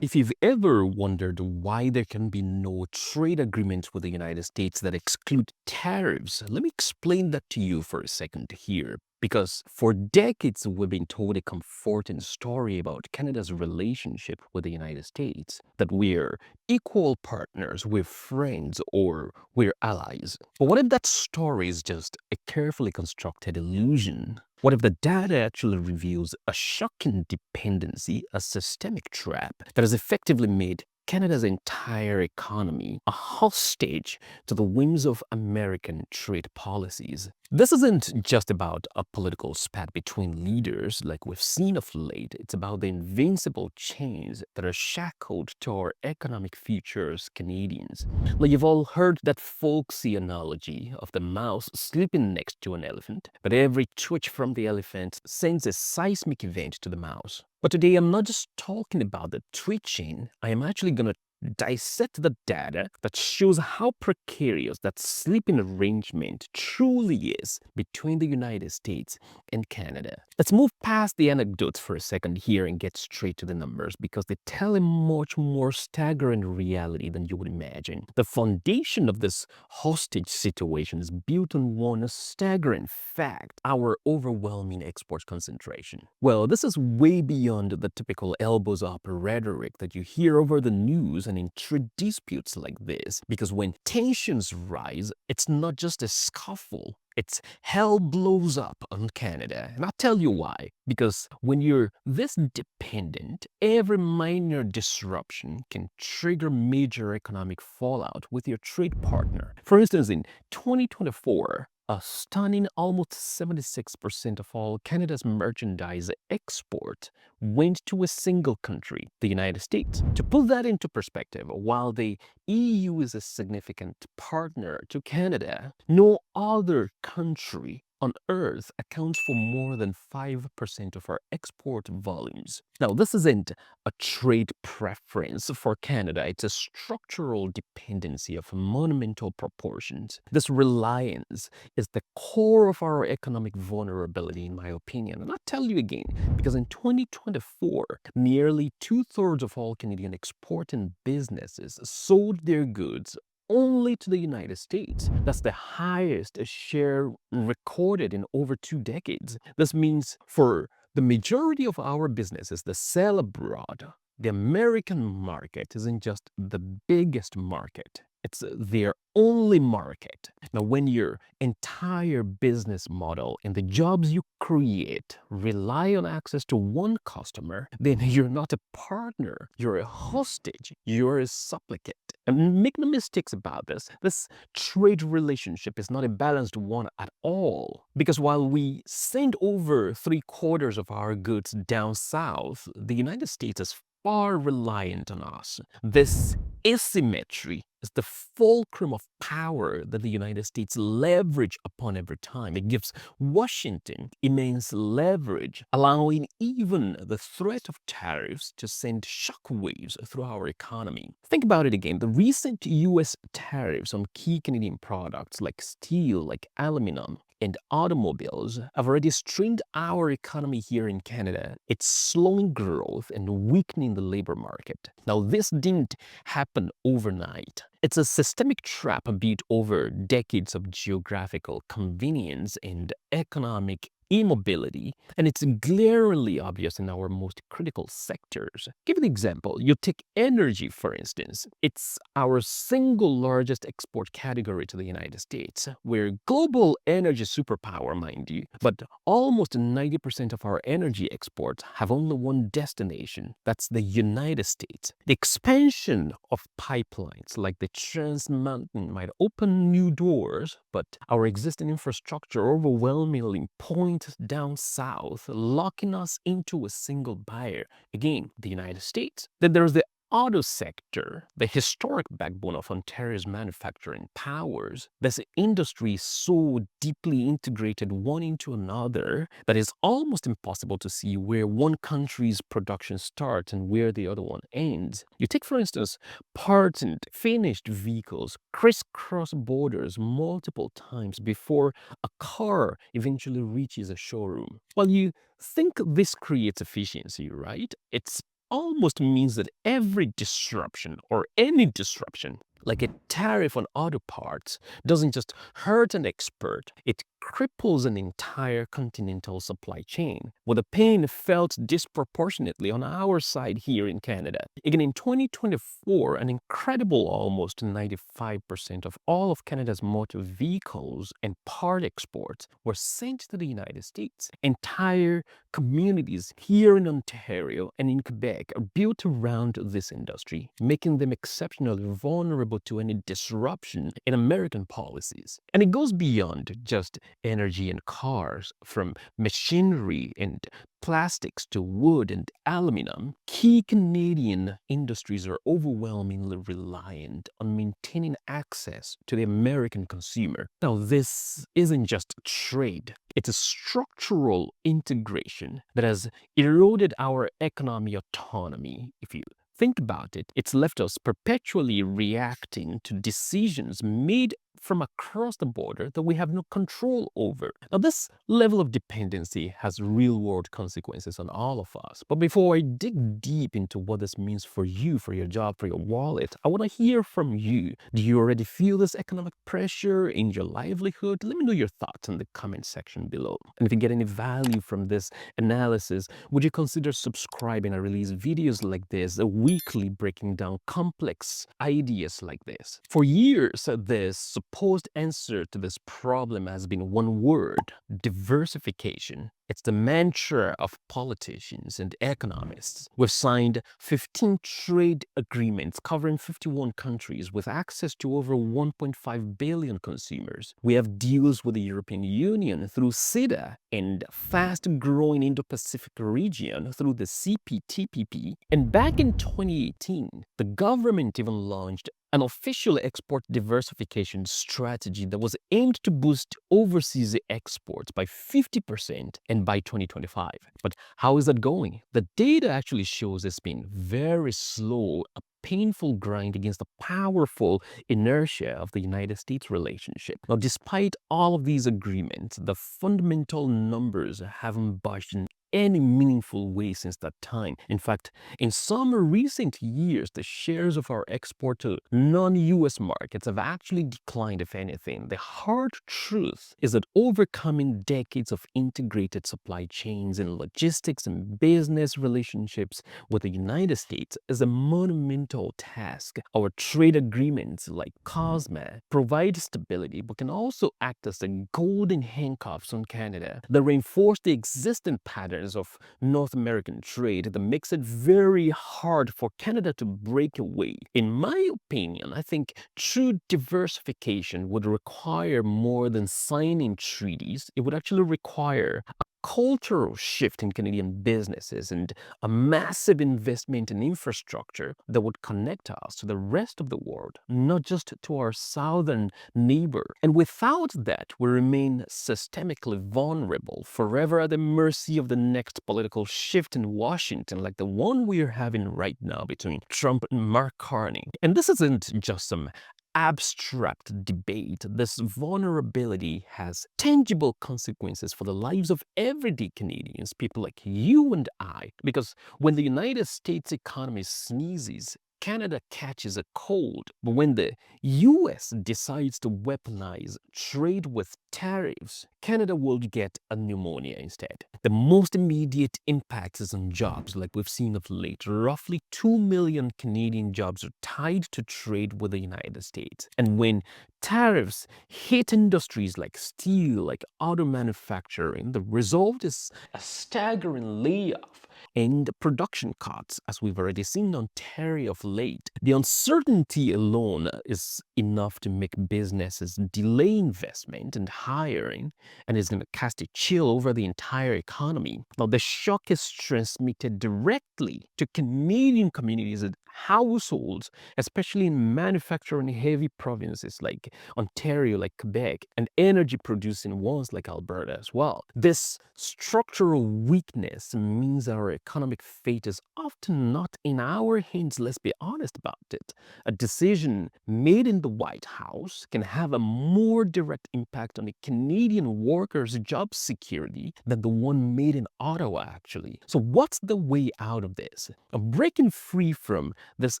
If you've ever wondered why there can be no trade agreements with the United States that exclude tariffs, let me explain that to you for a second here. Because for decades, we've been told a comforting story about Canada's relationship with the United States, that we're equal partners, we're friends, or we're allies. But what if that story is just a carefully constructed illusion? What if the data actually reveals a shocking dependency, a systemic trap that has effectively made Canada's entire economy a hostage to the whims of American trade policies? This isn't just about a political spat between leaders like we've seen of late. It's about the invincible chains that are shackled to our economic future as Canadians. Like you've all heard that folksy analogy of the mouse sleeping next to an elephant, but every twitch from the elephant sends a seismic event to the mouse. But today I'm not just talking about the twitching, I am actually going to dissect the data that shows how precarious that sleeping arrangement truly is between the United States and Canada. Let's move past the anecdotes for a second here and get straight to the numbers because they tell a much more staggering reality than you would imagine. The foundation of this hostage situation is built on one staggering fact: our overwhelming export concentration. Well, this is way beyond the typical elbows up rhetoric that you hear over the news and in trade disputes like this, because when tensions rise, it's not just a scuffle. It's hell blows up on Canada. And I'll tell you why. Because when you're this dependent, every minor disruption can trigger major economic fallout with your trade partner. For instance, in 2024, a stunning almost 76% of all Canada's merchandise export went to a single country, the United States. To put that into perspective, while the EU is a significant partner to Canada, no other country on Earth accounts for more than 5% of our export volumes. Now, this isn't a trade preference for Canada, it's a structural dependency of monumental proportions. This reliance is the core of our economic vulnerability, in my opinion. And I'll tell you again, because in 2024, nearly 2/3 of all Canadian exporting businesses sold their goods only to the United States. That's the highest share recorded in over 2 decades. This means for the majority of our businesses that sell abroad, the American market isn't just the biggest market. It's their only market. Now, when your entire business model and the jobs you create rely on access to one customer, then you're not a partner, you're a hostage, you're a supplicant. And make no mistakes about this. This trade relationship is not a balanced one at all. Because while we send over 3/4 of our goods down south, the United States is far reliant on us. This asymmetry is the fulcrum of power that the United States leverage upon every time. It gives Washington immense leverage, allowing even the threat of tariffs to send shockwaves through our economy. Think about it again. The recent U.S. tariffs on key Canadian products like steel, like aluminum, and automobiles have already strained our economy here in Canada. It's slowing growth and weakening the labor market. Now, this didn't happen overnight. It's a systemic trap built over decades of geographical convenience and economic immobility, and it's glaringly obvious in our most critical sectors. Give an example. You take energy, for instance. It's our single largest export category to the United States. We're global energy superpower, mind you, but almost 90% of our energy exports have only one destination. That's the United States. The expansion of pipelines like the Trans Mountain might open new doors, but our existing infrastructure overwhelmingly points down south, locking us into a single buyer. Again, the United States. Then there's the auto sector, the historic backbone of Ontario's manufacturing powers. This industry is so deeply integrated one into another that it's almost impossible to see where one country's production starts and where the other one ends. You take, for instance, parts and finished vehicles crisscross borders multiple times before a car eventually reaches a showroom. Well, you think this creates efficiency, right? It's almost means that every disruption or any disruption, like a tariff on auto parts, doesn't just hurt an expert, it cripples an entire continental supply chain, with the pain felt disproportionately on our side here in Canada. Again, in 2024, an incredible almost 95% of all of Canada's motor vehicles and part exports were sent to the United States. Entire communities here in Ontario and in Quebec are built around this industry, making them exceptionally vulnerable to any disruption in American policies. And it goes beyond just energy and cars, from machinery and plastics to wood and aluminum. Key Canadian industries are overwhelmingly reliant on maintaining access to the American consumer. Now, this isn't just trade. It's a structural integration that has eroded our economic autonomy. If you think about it, it's left us perpetually reacting to decisions made from across the border that we have no control over. Now, this level of dependency has real-world consequences on all of us. But before I dig deep into what this means for you, for your job, for your wallet, I want to hear from you. Do you already feel this economic pressure in your livelihood? Let me know your thoughts in the comment section below. And if you get any value from this analysis, would you consider subscribing? I release videos like this, weekly, breaking down complex ideas like this. For years, this supposed answer to this problem has been one word: diversification. It's the mantra of politicians and economists. We've signed 15 trade agreements covering 51 countries with access to over 1.5 billion consumers. We have deals with the European Union through CETA and fast-growing Indo-Pacific region through the CPTPP. And back in 2018, the government even launched an official export diversification strategy that was aimed to boost overseas exports by 50% and by 2025. But how is that going? The data actually shows it's been very slow, a painful grind against the powerful inertia of the United States relationship. Now, despite all of these agreements, the fundamental numbers haven't budged in any meaningful way since that time. In fact, in some recent years, the shares of our export to non-U.S. markets have actually declined, if anything. The hard truth is that overcoming decades of integrated supply chains in logistics and business relationships with the United States is a monumental task. Our trade agreements like CUSMA provide stability, but can also act as the golden handcuffs on Canada that reinforce the existing patterns of North American trade that makes it very hard for Canada to break away. In my opinion, I think true diversification would require more than signing treaties. It would actually require a cultural shift in Canadian businesses and a massive investment in infrastructure that would connect us to the rest of the world, not just to our southern neighbor. And without that, we remain systemically vulnerable, forever at the mercy of the next political shift in Washington, like the one we are having right now between Trump and Mark Carney. And this isn't just some abstract debate. This vulnerability has tangible consequences for the lives of everyday Canadians, people like you and I, because when the United States economy sneezes, Canada catches a cold. But when the U.S. decides to weaponize trade with tariffs, Canada will get a pneumonia instead. The most immediate impact is on jobs, like we've seen of late. Roughly 2 million Canadian jobs are tied to trade with the United States. And when tariffs hit industries like steel, like auto manufacturing, the result is a staggering layoff and production cuts, as we've already seen in Ontario of late. The uncertainty alone is enough to make businesses delay investment and hiring, and is going to cast a chill over the entire economy. Now, the shock is transmitted directly to Canadian communities that households, especially in manufacturing-heavy provinces like Ontario, like Quebec, and energy-producing ones like Alberta as well. This structural weakness means our economic fate is often not in our hands, let's be honest about it. A decision made in the White House can have a more direct impact on a Canadian worker's job security than the one made in Ottawa, actually. So what's the way out of this? Breaking free from this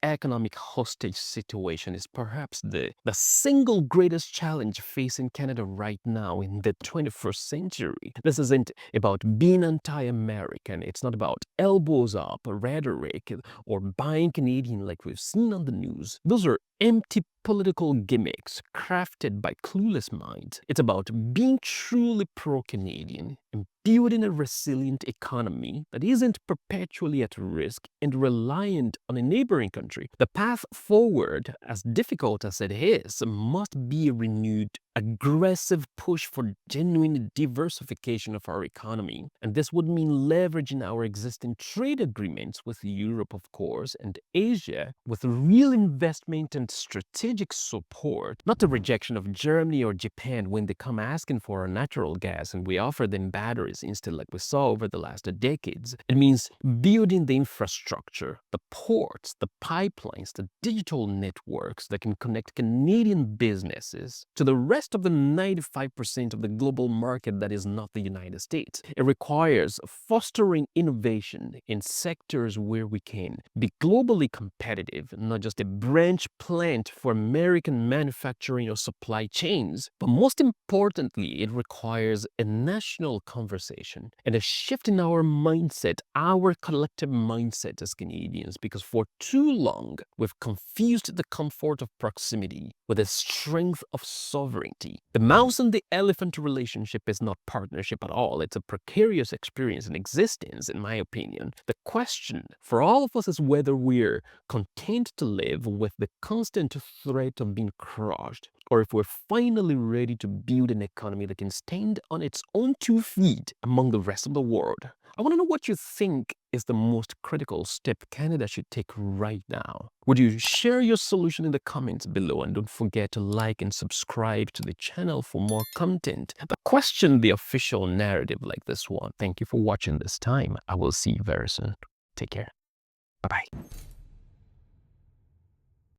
economic hostage situation is perhaps the single greatest challenge facing Canada right now in the 21st century. This isn't about being anti-American. It's not about elbows up rhetoric or buying Canadian like we've seen on the news. Those are empty political gimmicks crafted by clueless minds. It's about being truly pro-Canadian and building a resilient economy that isn't perpetually at risk and reliant on a neighboring country. The path forward, as difficult as it is, must be a renewed, aggressive push for genuine diversification of our economy. And this would mean leveraging our existing trade agreements with Europe, of course, and Asia with real investment and strategic support, not the rejection of Germany or Japan when they come asking for our natural gas and we offer them batteries instead, like we saw over the last decades. It means building the infrastructure, the ports, the pipelines, the digital networks that can connect Canadian businesses to the rest of the 95% of the global market that is not the United States. It requires fostering innovation in sectors where we can be globally competitive, not just a branch plant for American manufacturing or supply chains. But most importantly, it requires a national conversation and a shift in our mindset, our collective mindset as Canadians, because for too long, we've confused the comfort of proximity with the strength of sovereignty. The mouse and the elephant relationship is not partnership at all. It's a precarious experience in existence, in my opinion. The question for all of us is whether we're content to live with the constant threat of being crushed, or if we're finally ready to build an economy that can stand on its own 2 feet among the rest of the world. I want to know what you think is the most critical step Canada should take right now. Would you share your solution in the comments below, and don't forget to like and subscribe to the channel for more content that question the official narrative like this one. Thank you for watching this time. I will see you very soon. Take care. Bye-bye.